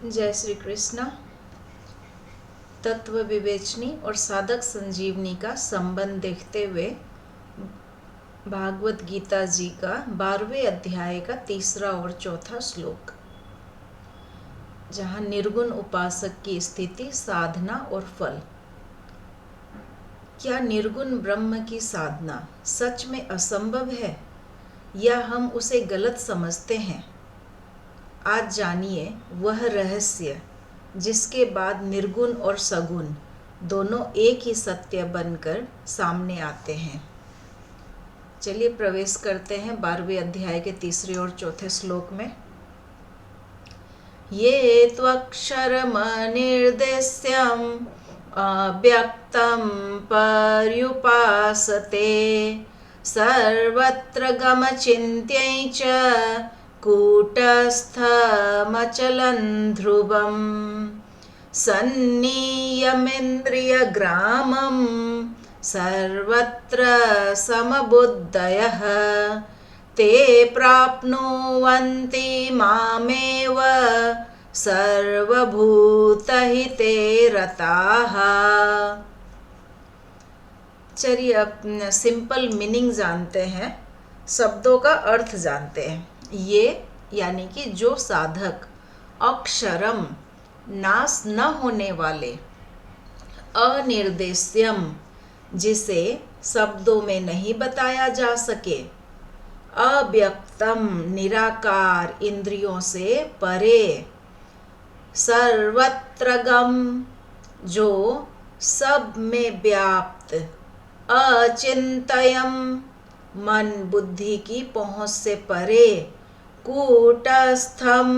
जय श्री कृष्ण। तत्व विवेचनी और साधक संजीवनी का संबंध देखते हुए भागवत गीता जी का 12वें अध्याय का तीसरा और चौथा श्लोक, जहाँ निर्गुण उपासक की स्थिति, साधना और फल। क्या निर्गुण ब्रह्म की साधना सच में असंभव है या हम उसे गलत समझते हैं? आज जानिए वह रहस्य जिसके बाद निर्गुण और सगुण दोनों एक ही सत्य बनकर सामने आते हैं। चलिए प्रवेश करते हैं 12वें अध्याय के तीसरे और चौथे श्लोक में। ये त्वक्षरमनिर्देश्यम् अव्यक्तं पर्युपासते सर्वत्र गमचिन्त्यै च कूटस्थमचलं ध्रुवम् सन्नियमेन्द्रियग्रामं सर्वत्र समबुद्धयः ते प्राप्नुवन्ति मामेव सर्वभूतहिते रताः। चलिए अब सिंपल मीनिंग जानते हैं, शब्दों का अर्थ जानते हैं। ये यानी कि जो साधक अक्षरम नाश न होने वाले, अनिर्देश्यम जिसे शब्दों में नहीं बताया जा सके, अव्यक्तम निराकार इंद्रियों से परे, सर्वत्रगम जो सब में व्याप्त, अचिंतयम मन बुद्धि की पहुँच से परे, कूटस्थम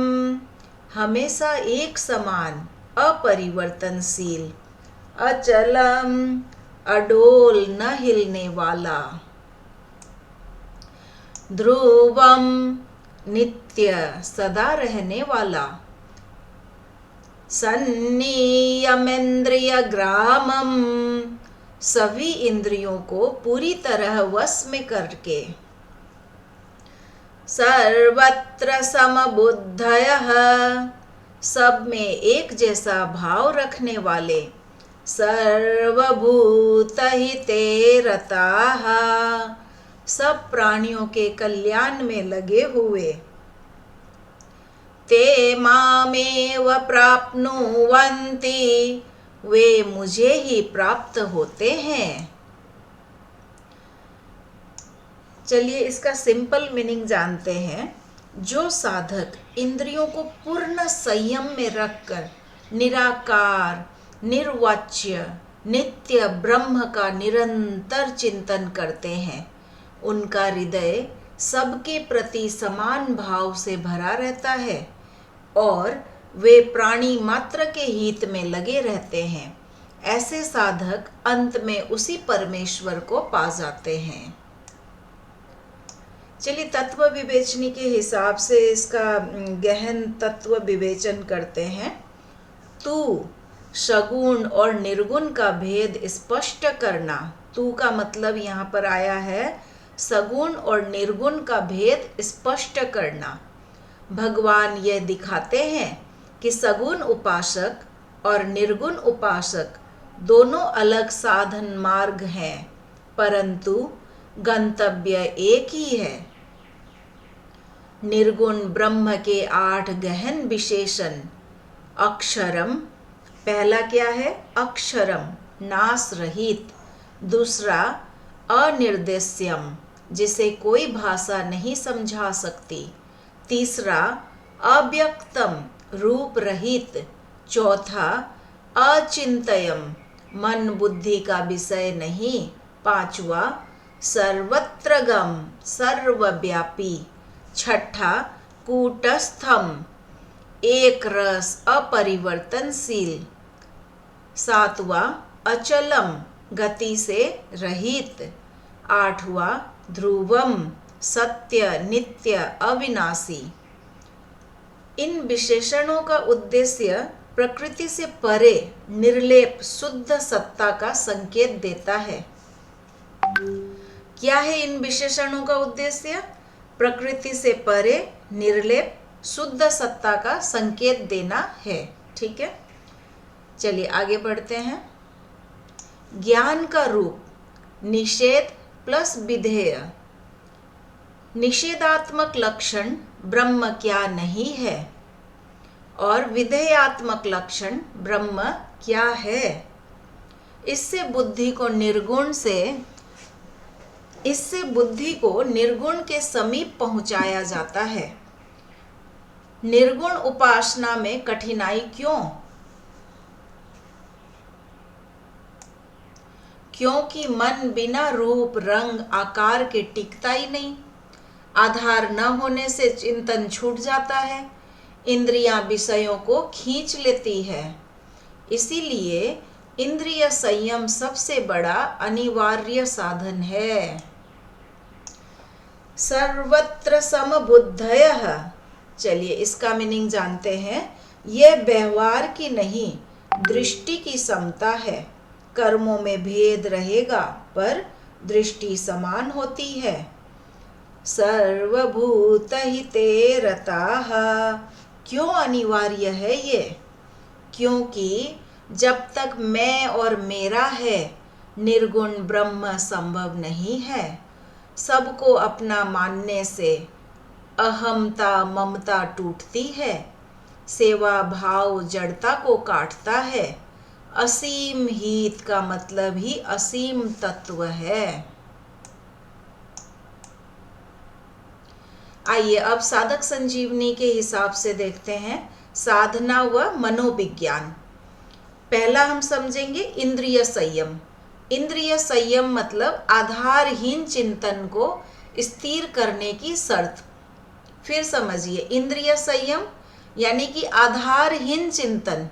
हमेशा एक समान, अपरिवर्तनशील, अचलम अडोल न हिलने वाला, ध्रुवम नित्य सदा रहने वाला, सन्नियमेन्द्रिय ग्रामम सभी इंद्रियों को पूरी तरह वश में करके, सर्वत्र समबुद्धयः सब में एक जैसा भाव रखने वाले, सर्वभूतहिते रताः सब प्राणियों के कल्याण में लगे हुए, ते मामेव प्राप्नुवन्ति वे मुझे ही प्राप्त होते हैं। चलिए इसका सिंपल मीनिंग जानते हैं। जो साधक इंद्रियों को पूर्ण संयम में रखकर निराकार, निर्वाच्य, नित्य ब्रह्म का निरंतर चिंतन करते हैं, उनका हृदय सबके प्रति समान भाव से भरा रहता है और वे प्राणी मात्र के हित में लगे रहते हैं। ऐसे साधक अंत में उसी परमेश्वर को पा जाते हैं। चलिए तत्व विवेचनी के हिसाब से इसका गहन तत्व विवेचन करते हैं। तू सगुण और निर्गुण का भेद स्पष्ट करना। तू का मतलब यहाँ पर आया है सगुण और निर्गुण का भेद स्पष्ट करना। भगवान यह दिखाते हैं कि सगुण उपासक और निर्गुण उपासक दोनों अलग साधन मार्ग हैं, परंतु गंतव्य एक ही है। निर्गुण ब्रह्म के 8 गहन विशेषण। अक्षरम पहला क्या है? अक्षरम नाश रहित। दूसरा अनिर्देश्यम जिसे कोई भाषा नहीं समझा सकती। तीसरा अव्यक्तम रूप रहित। चौथा अचिंतयम मन बुद्धि का विषय नहीं। पांचवा सर्वत्रगम सर्वव्यापी। छठा कूटस्थम एक रस अपरिवर्तनशील। सातवां अचलम गति से रहित। आठवां ध्रुवम सत्य नित्य अविनाशी। इन विशेषणों का उद्देश्य प्रकृति से परे निर्लेप शुद्ध सत्ता का संकेत देता है। क्या है इन विशेषणों का उद्देश्य? प्रकृति से परे निर्लेप शुद्ध सत्ता का संकेत देना है। ठीक है, चलिए आगे बढ़ते हैं। ज्ञान का रूप निषेध प्लस विधेय। निषेधात्मक लक्षण ब्रह्म क्या नहीं है और विधेयात्मक लक्षण ब्रह्म क्या है। इससे बुद्धि को निर्गुण के समीप पहुंचाया जाता है। निर्गुण उपासना में कठिनाई क्यों? क्योंकि मन बिना रूप रंग आकार के टिकता ही नहीं। आधार न होने से चिंतन छूट जाता है, इंद्रियां विषयों को खींच लेती है। इसीलिए इंद्रिय संयम सबसे बड़ा अनिवार्य साधन है। सर्वत्र समबुद्धयः, चलिए इसका मीनिंग जानते हैं। यह व्यवहार की नहीं, दृष्टि की समता है। कर्मों में भेद रहेगा पर दृष्टि समान होती है। सर्वभूतहिते रताः, क्यों अनिवार्य है ये? क्योंकि जब तक मैं और मेरा है, निर्गुण ब्रह्म संभव नहीं है। सबको अपना मानने से अहमता ममता टूटती है। सेवा भाव जड़ता को काटता है। असीम हित का मतलब ही असीम तत्व है। आइए अब साधक संजीवनी के हिसाब से देखते हैं साधना व मनोविज्ञान। पहला हम समझेंगे इंद्रिय संयम। इंद्रिय संयम मतलब आधारहीन चिंतन को स्थिर करने की शर्त। फिर समझिए, इंद्रिय संयम यानी कि आधारहीन चिंतन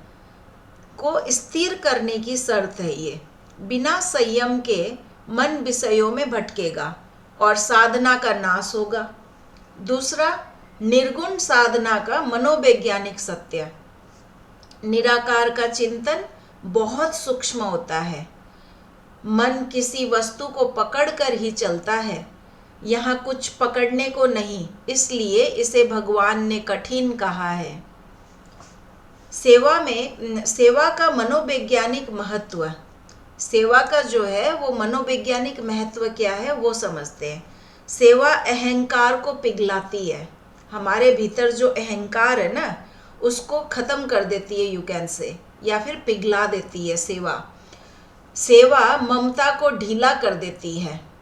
को स्थिर करने की शर्त है ये। बिना संयम के मन विषयों में भटकेगा और साधना का नाश होगा। दूसरा, निर्गुण साधना का मनोवैज्ञानिक सत्य। निराकार का चिंतन बहुत सूक्ष्म होता है। मन किसी वस्तु को पकड़कर ही चलता है, यहाँ कुछ पकड़ने को नहीं, इसलिए इसे भगवान ने कठिन कहा है। सेवा का मनोवैज्ञानिक महत्व। सेवा का जो है वो मनोवैज्ञानिक महत्व क्या है वो समझते हैं। सेवा अहंकार को पिघलाती है। हमारे भीतर जो अहंकार है ना, उसको खत्म कर देती है, यू कैन से, या फिर पिघला देती है सेवा ममता को ढीला कर देती है,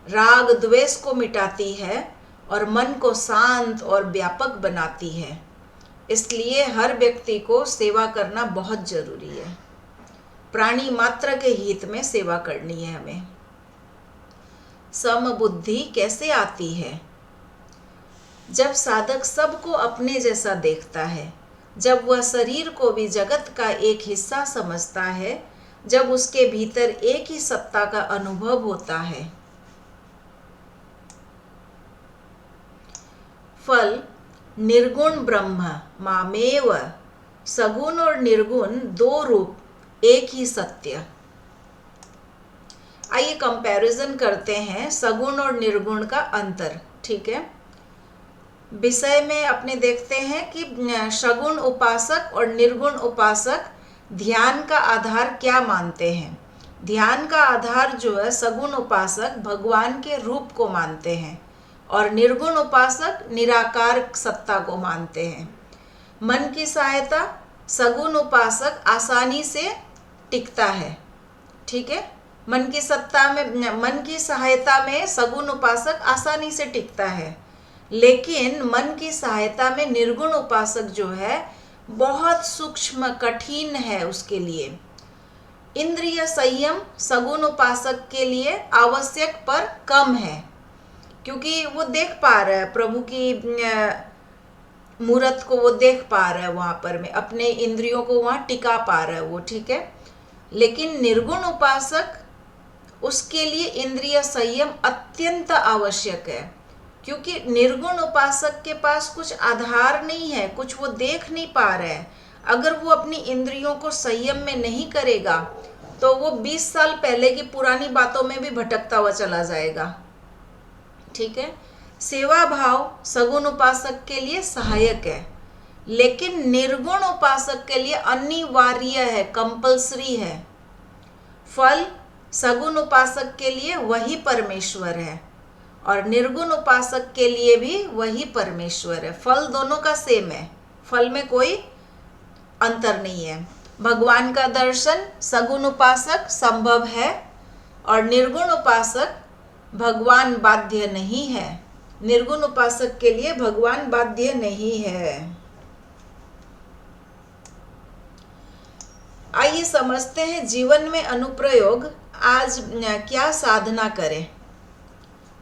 राग द्वेष को मिटाती है और मन को शांत और व्यापक बनाती है। इसलिए हर व्यक्ति को सेवा करना बहुत जरूरी है। प्राणी मात्र के हित में सेवा करनी है हमें। समबुद्धि कैसे आती है? जब साधक सबको अपने जैसा देखता है, जब वह शरीर को भी जगत का एक हिस्सा समझता है, जब उसके भीतर एक ही सत्ता का अनुभव होता है। फल निर्गुण ब्रह्म मामेव। सगुण और निर्गुण दो रूप, एक ही सत्य। आइए कंपैरिजन करते हैं सगुण और निर्गुण का अंतर। ठीक है, विषय में अपने देखते हैं कि सगुण उपासक और निर्गुण उपासक ध्यान का आधार क्या मानते हैं। ध्यान का आधार जो है, सगुण उपासक भगवान के रूप को मानते हैं और निर्गुण उपासक निराकार सत्ता को मानते हैं। मन की सहायता सगुण उपासक आसानी से टिकता है। ठीक है, मन की सहायता में सगुण उपासक आसानी से टिकता है, लेकिन मन की सहायता में निर्गुण उपासक जो है बहुत सूक्ष्म कठिन है उसके लिए। इंद्रिय संयम सगुण उपासक के लिए आवश्यक पर कम है, क्योंकि वो देख पा रहा है प्रभु की मूर्त को, वो देख पा रहा है वहाँ पर में, अपने इंद्रियों को वहाँ टिका पा रहा है वो। ठीक है, लेकिन निर्गुण उपासक, उसके लिए इंद्रिय संयम अत्यंत आवश्यक है, क्योंकि निर्गुण उपासक के पास कुछ आधार नहीं है, कुछ वो देख नहीं पा रहा है। अगर वो अपनी इंद्रियों को संयम में नहीं करेगा तो वो 20 साल पहले की पुरानी बातों में भी भटकता हुआ चला जाएगा। ठीक है, सेवा भाव सगुण उपासक के लिए सहायक है, लेकिन निर्गुण उपासक के लिए अनिवार्य है, कंपल्सरी है। फल सगुण उपासक के लिए वही परमेश्वर है और निर्गुण उपासक के लिए भी वही परमेश्वर है। फल दोनों का सेम है, फल में कोई अंतर नहीं है। भगवान का दर्शन सगुण उपासक संभव है और निर्गुण उपासक भगवान बाध्य नहीं है। निर्गुण उपासक के लिए भगवान बाध्य नहीं है। आइए समझते हैं जीवन में अनुप्रयोग। आज क्या साधना करें।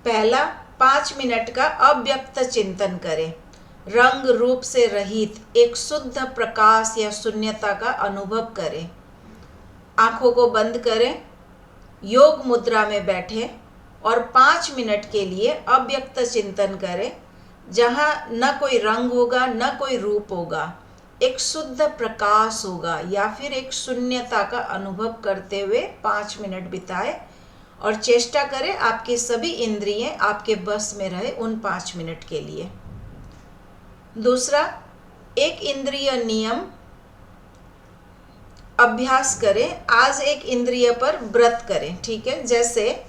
पहला, 5 मिनट का अव्यक्त चिंतन करें। रंग रूप से रहित एक शुद्ध प्रकाश या शून्यता का अनुभव करें। आंखों को बंद करें, योग मुद्रा में बैठें और 5 मिनट के लिए अव्यक्त चिंतन करें, जहाँ न कोई रंग होगा न कोई रूप होगा, एक शुद्ध प्रकाश होगा या फिर एक शून्यता का अनुभव करते हुए 5 मिनट बिताए और चेष्टा करें आपके सभी इंद्रियां आपके बस में रहे उन 5 मिनट के लिए। दूसरा, एक इंद्रिय नियम अभ्यास करें। आज एक इंद्रिय पर व्रत करें, ठीक है। जैसे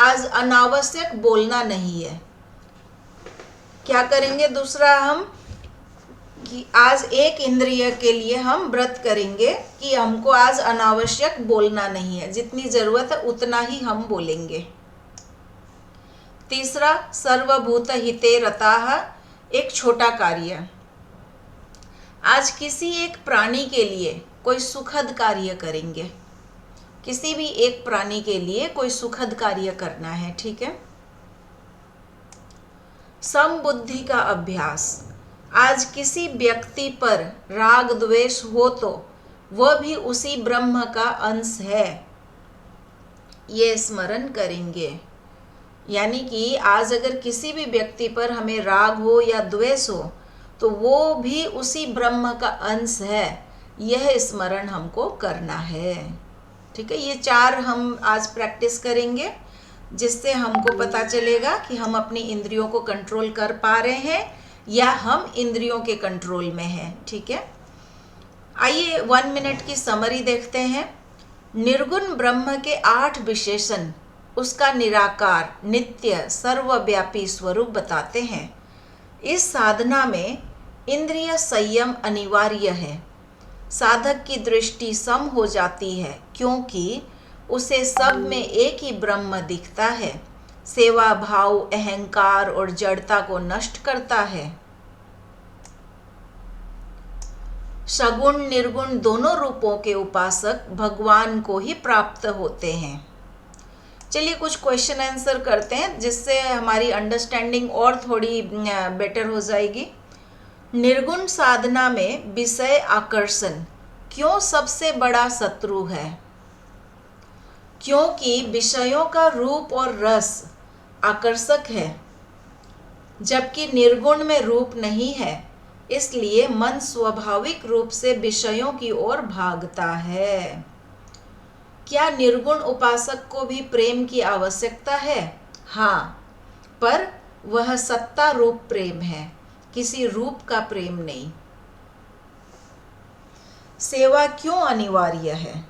आज अनावश्यक बोलना नहीं है। क्या करेंगे दूसरा हम कि आज एक इंद्रिय के लिए हम व्रत करेंगे कि हमको आज अनावश्यक बोलना नहीं है, जितनी जरूरत है उतना ही हम बोलेंगे। तीसरा, सर्वभूत हिते रताः, एक छोटा कार्य। आज किसी एक प्राणी के लिए कोई सुखद कार्य करेंगे। किसी भी एक प्राणी के लिए कोई सुखद कार्य करना है, ठीक है। समबुद्धि का अभ्यास। आज किसी व्यक्ति पर राग द्वेष हो तो वह भी उसी ब्रह्म का अंश है, ये स्मरण करेंगे। यानी कि आज अगर किसी भी व्यक्ति पर हमें राग हो या द्वेष हो तो वो भी उसी ब्रह्म का अंश है, यह स्मरण हमको करना है, ठीक है। ये 4 हम आज प्रैक्टिस करेंगे, जिससे हमको पता चलेगा कि हम अपनी इंद्रियों को कंट्रोल कर पा रहे हैं या हम इंद्रियों के कंट्रोल में हैं, ठीक है। आइए 1 मिनट की समरी देखते हैं। निर्गुण ब्रह्म के 8 विशेषण उसका निराकार, नित्य, सर्वव्यापी स्वरूप बताते हैं। इस साधना में इंद्रिय संयम अनिवार्य है। साधक की दृष्टि सम हो जाती है क्योंकि उसे सब में एक ही ब्रह्म दिखता है। सेवा भाव अहंकार और जड़ता को नष्ट करता है। सगुण निर्गुण दोनों रूपों के उपासक भगवान को ही प्राप्त होते हैं। चलिए कुछ क्वेश्चन आंसर करते हैं, जिससे हमारी अंडरस्टैंडिंग और थोड़ी बेटर हो जाएगी। निर्गुण साधना में विषय आकर्षण क्यों सबसे बड़ा शत्रु है? क्योंकि विषयों का रूप और रस आकर्षक है, जबकि निर्गुण में रूप नहीं है, इसलिए मन स्वाभाविक रूप से विषयों की ओर भागता है। क्या निर्गुण उपासक को भी प्रेम की आवश्यकता है? हाँ, पर वह सत्ता रूप प्रेम है, किसी रूप का प्रेम नहीं। सेवा क्यों अनिवार्य है?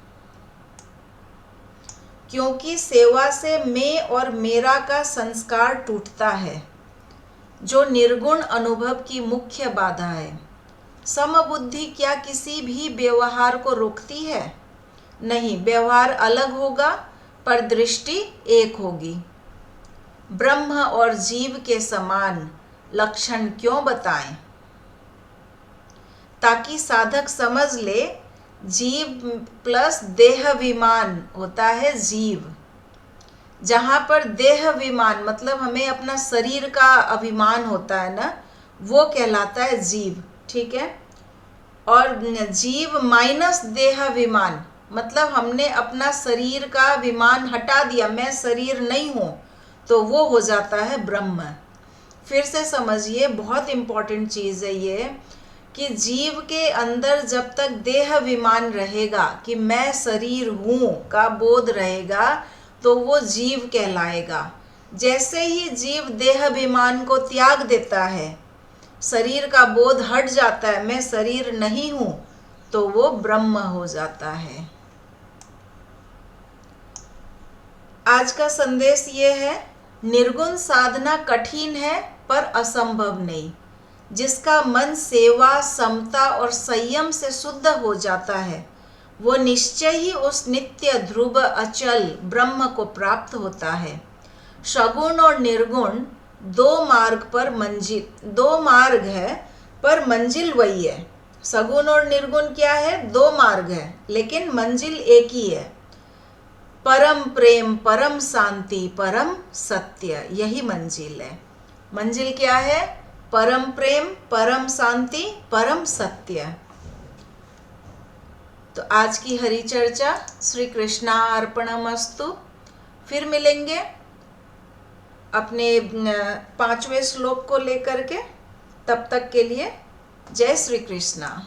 क्योंकि सेवा से मैं और मेरा का संस्कार टूटता है, जो निर्गुण अनुभव की मुख्य बाधा है। समबुद्धि क्या किसी भी व्यवहार को रोकती है? नहीं, व्यवहार अलग होगा पर दृष्टि एक होगी। ब्रह्म और जीव के समान लक्षण क्यों बताएं? ताकि साधक समझ ले जीव प्लस देह विमान होता है जीव। जहाँ पर देह विमान मतलब हमें अपना शरीर का अभिमान होता है ना, वो कहलाता है जीव, ठीक है। और जीव माइनस देह विमान मतलब हमने अपना शरीर का विमान हटा दिया, मैं शरीर नहीं हूँ, तो वो हो जाता है ब्रह्म। फिर से समझिए, बहुत इम्पोर्टेंट चीज़ है ये कि जीव के अंदर जब तक देह विमान रहेगा कि मैं शरीर हूँ का बोध रहेगा तो वो जीव कहलाएगा। जैसे ही जीव देह अभिमान को त्याग देता है, शरीर का बोध हट जाता है, मैं शरीर नहीं हूं, तो वो ब्रह्म हो जाता है। आज का संदेश ये है, निर्गुण साधना कठिन है पर असंभव नहीं। जिसका मन सेवा, समता और संयम से शुद्ध हो जाता है, वो निश्चय ही उस नित्य ध्रुव अचल ब्रह्म को प्राप्त होता है। सगुण और निर्गुण दो मार्ग है, पर मंजिल वही है। सगुण और निर्गुण क्या है? दो मार्ग है, लेकिन मंजिल एक ही है। परम प्रेम, परम शांति, परम सत्य, यही मंजिल है। मंजिल क्या है? परम प्रेम, परम शांति, परम सत्य। तो आज की हरि चर्चा श्री कृष्णा अर्पणमस्तु। फिर मिलेंगे अपने 5वें श्लोक को लेकर के। तब तक के लिए जय श्री कृष्णा।